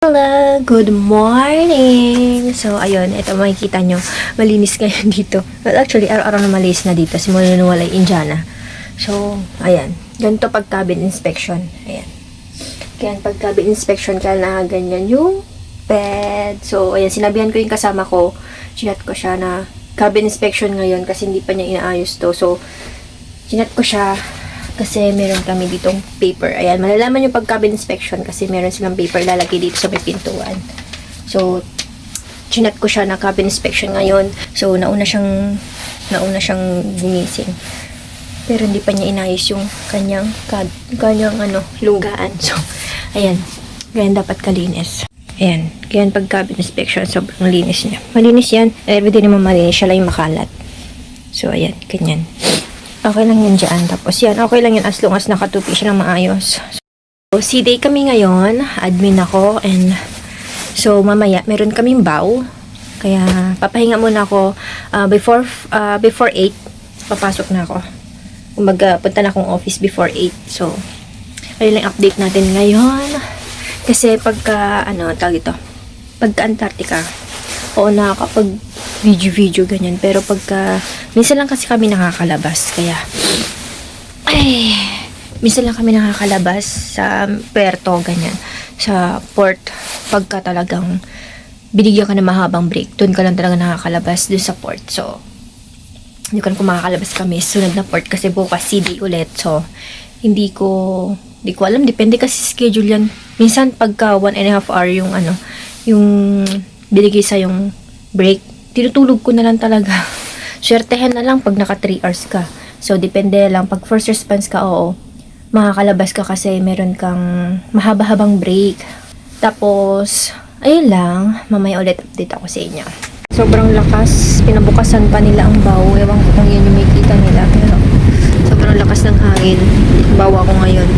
Hello, good morning! So, ayun, ito makikita nyo, malinis ngayon dito. Well, actually, araw-araw na malinis na dito, simula na walay Indiana. So, ayan, ganito pag cabin inspection. Ayan. Kaya pag cabin inspection, kaya na ganyan yung bed. So, ayan, sinabihan ko yung kasama ko, chinat ko siya na cabin inspection ngayon kasi hindi pa niya inaayos to. So, chinat ko siya kasi meron kami ditong paper. Ayan, malalaman yung pag cabin inspection kasi meron silang paper lalagay dito sa may pintuan. So, chinat ko siya na cabin inspection ngayon. So, nauna siyang gumising. Pero hindi pa niya inayos yung kanyang lugaan. So, ayan, ganyan dapat kalinis. Ayan, ganyan pag cabin inspection, sobrang linis niya. Malinis yan. Everyday naman malinis, siya lang yung makalat. So, ayan, ganyan. Okay lang yan dyan. Tapos yan, okay lang yan as long as nakatupi siya ng maayos. So, C-day kami ngayon. Admin ako. And so, mamaya, meron kaming bow. Kaya, papahinga muna ako. Before 8, papasok na ako. Punta na akong office before 8. So, ayun lang update natin ngayon. Kasi pagka pagka Antarctica, oo, nakakapag video ganyan, pero pagka minsan lang kasi kami nakakalabas, kaya minsan lang kami nakakalabas sa puerto ganyan, sa port, pagka talagang binigyan ka ng mahabang break, doon ka lang talaga nakakalabas doon sa port. So hindi ko makakalabas kami sunod na port kasi bukas CD ulit. So hindi ko alam, depende kasi schedule yan. Minsan pagka 1.5 hour yung yung binigay sa yung break, tinutulog ko na lang talaga. Swertehan na lang pag naka 3 hours ka. So, depende lang. Pag first response ka, oo, makakalabas ka kasi meron kang mahaba-habang break. Tapos, ayun lang. Mamaya ulit update ako sa inyo. Sobrang lakas. Pinabukasan pa nila ang bow. Ewan ko kung yun yung may kita nila. Pero, sobrang lakas ng hangin. Bawa ko ngayon.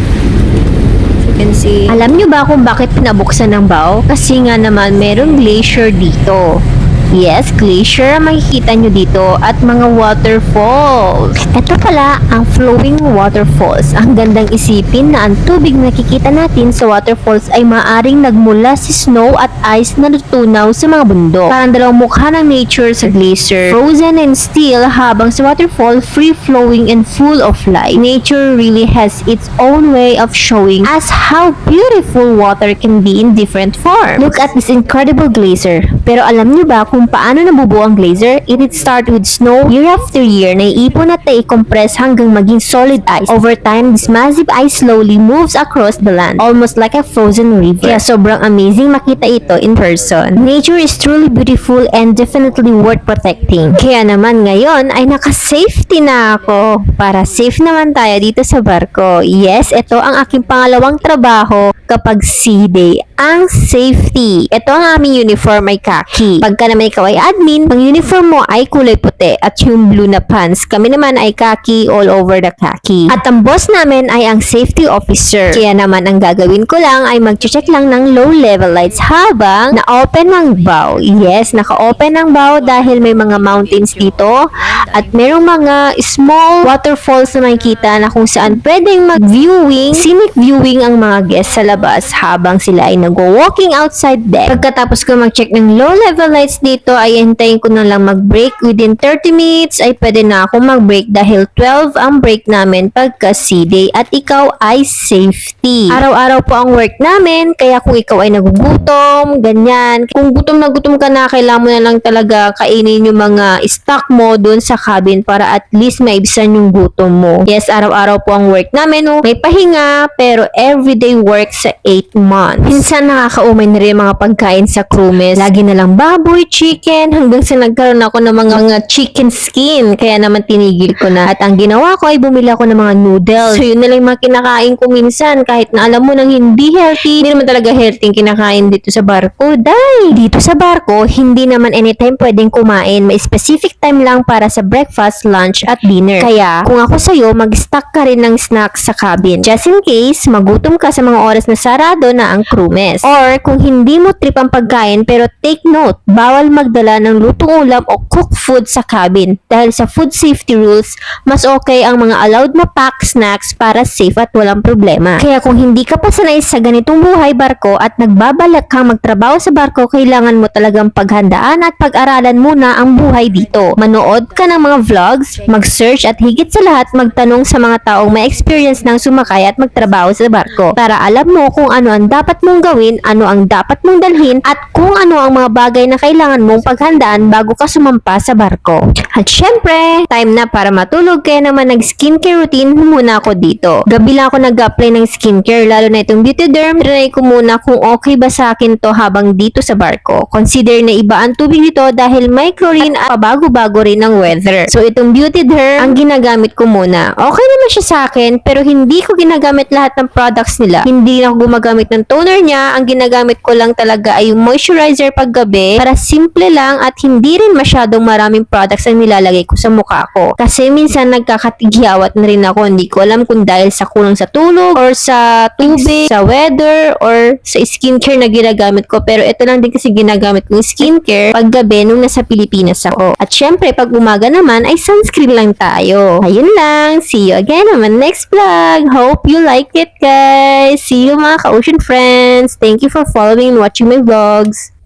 You can see. Alam nyo ba kung bakit pinabuksan ng bow? Kasi nga naman merong glacier dito. Yes, glacier ang makikita nyo dito at mga waterfalls. Ito pala ang flowing waterfalls. Ang gandang isipin na ang tubig na nakikita natin sa waterfalls ay maaring nagmula sa snow at ice na natutunaw sa mga bundok. Parang dalawang mukha ng nature sa glacier. Frozen and still habang sa waterfall, free-flowing and full of life. Nature really has its own way of showing us how beautiful water can be in different forms. Look at this incredible glacier. Pero alam nyo ba kung paano nabubuo ang glacier? It start with snow year after year na iipon at na-compress hanggang maging solid ice. Over time, this massive ice slowly moves across the land, almost like a frozen river. Kaya sobrang amazing makita ito in person. Nature is truly beautiful and definitely worth protecting. Kaya naman ngayon ay naka-safety na ako para safe naman tayo dito sa barko. Yes, ito ang aking pangalawang trabaho kapag sea day, ang safety. Ito ang aming uniform ay khaki. Pagka naman ikaw ay admin, ang uniform mo ay kulay puti at yung blue na pants. Kami naman ay khaki, all over the khaki. At ang boss namin ay ang safety officer. Kaya naman ang gagawin ko lang ay mag-check lang ng low level lights habang na-open ang bow. Yes, naka-open ang bow dahil may mga mountains dito at merong mga small waterfalls na makikita na kung saan pwedeng mag-viewing, scenic viewing ang mga guests sa labas habang sila ay nag-walking outside deck. Pagkatapos ko mag-check ng low level lights dito ay hintayin ko na lang mag-break. Within 30 minutes ay pwede na ako mag-break dahil 12 ang break namin pagka sea day at ikaw ay safety. Araw-araw po ang work namin kaya kung ikaw ay nagugutom, ganyan. Kung gutom na gutom ka na, kailangan mo na lang talaga kainin yung mga stock mo dun sa cabin para at least maibisan yung gutom mo. Yes, araw-araw po ang work namin. May pahinga pero everyday work sa 8 months. Minsan nakakaumay na rin mga pagkain sa crew mess. Lagi na lang baboy, chicken, hanggang sa nagkaroon ako ng mga chicken skin. Kaya naman tinigil ko na. At ang ginawa ko ay bumili ako ng mga noodles. So yun na lang yung mga kinakain ko minsan. Kahit na alam mo nang hindi healthy, hindi naman talaga healthy yung kinakain dito sa barko. Dahil dito sa barko, hindi naman anytime pwedeng kumain. May specific time lang para sa breakfast, lunch, at dinner. Kaya kung ako sa'yo, mag-stock ka rin ng snacks sa cabin. Just in case, magutom ka sa mga oras na sarado na ang crewmate. fitness. Or kung hindi mo trip ang pagkain pero take note, bawal magdala ng lutong ulam o cooked food sa cabin. Dahil sa food safety rules, mas okay ang mga allowed na pack snacks para safe at walang problema. Kaya kung hindi ka pa sanay sa ganitong buhay barko at nagbabalak kang magtrabaho sa barko, kailangan mo talagang paghandaan at pag-aralan muna ang buhay dito. Manood ka ng mga vlogs, mag-search at higit sa lahat magtanong sa mga taong may experience ng sumakay at magtrabaho sa barko para alam mo kung ano ang dapat mong gawin, ano ang dapat mong dalhin at kung ano ang mga bagay na kailangan mong paghandaan bago ka sumampa sa barko. At syempre, time na para matulog kaya naman nag-skincare routine muna ako dito. Gabi lang ako nag-apply ng skincare lalo na itong Beautyderm. Trinay ko muna kung okay ba sa akin to habang dito sa barko. Consider na iba ang tubig dito dahil may chlorine at pabago-bago rin ang weather. So itong Beautyderm ang ginagamit ko muna. Okay naman siya sa akin pero hindi ko ginagamit lahat ng products nila. Hindi na ako gumagamit ng toner niya. Ang ginagamit ko lang talaga ay yung moisturizer paggabi para simple lang at hindi rin masyadong maraming products ang nilalagay ko sa mukha ko. Kasi minsan nagkakatigyawat na rin ako. Hindi ko alam kung dahil sa kulang sa tulog or sa tubig, sa weather or sa skincare na ginagamit ko. Pero ito lang din kasi ginagamit kong skincare paggabi nung nasa Pilipinas ako. At syempre pag umaga naman ay sunscreen lang tayo. Ayun lang. See you again naman next vlog. Hope you like it guys. See you mga ka-ocean friends. Thank you for following and watching my vlogs.